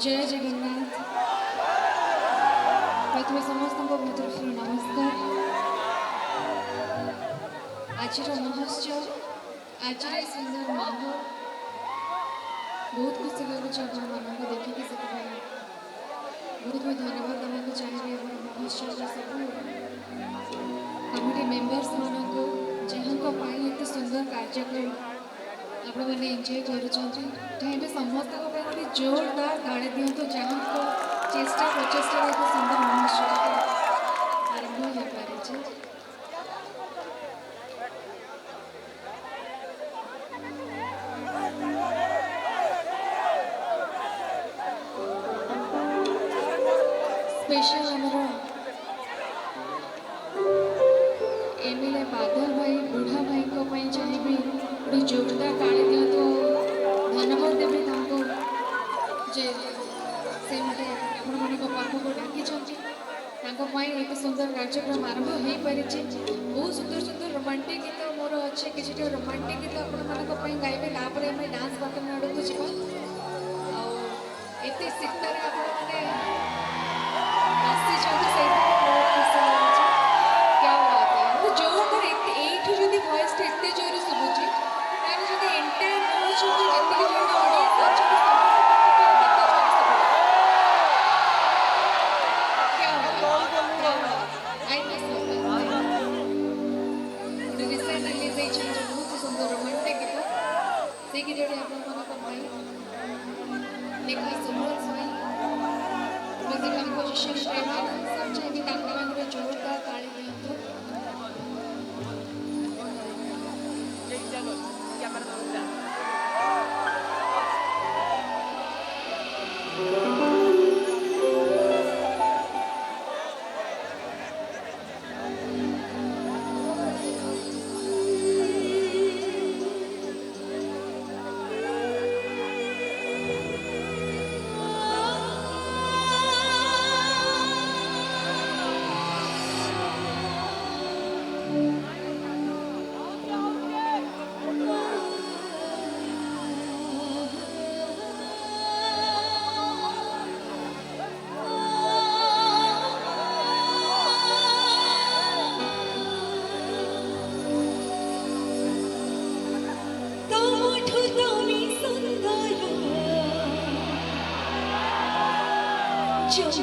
जय जगन्नाथ। प्रथम समस्त मो तरफ नमस्कार। आज महोत्सव आज सुंदर माहौल बहुत खुशी लगुच आप देखिए से बहुत बहुत धन्यवाद देवाक चाहिए महोत्सव सब कमिटी मेम्बर्स मानक जहाँ एत सुंदर कार्यक्रम आपण मैंने एंजॉय कर समस्त गोटे जोरदार ताड़ी दिंतु जहाँ चेष्टा प्रचेषा एक सुंदर महोत्सव आरंभ हो पारे। स्पेशल आमर एमएलए बादल भाई बुढ़ा भाई को चाहिए गोटे जोरदार ताड़ी दिंतु धन्यवाद देवी जे से मत आपण पाखक डाकी एक सुंदर कार्यक्रम आरंभ हो पारे। बहुत सुंदर सुंदर रोमांटिक गीत मोर अच्छे किसी रोमांटिक गीत आपण गाइबे तापर आम डांस बटन आड़ को जीवा आते शीतल क्या बात है जोरदार ये जो वॉइस एत जोर शुभुची जो एंटायर बहुत सुंदर रोमांटिक गीत से गीत लिखा सुमन स्वाई म्यूजिक कंपोजिशन प्रेमानंद सब चाहिए जोरदार ताली दिंतु। Just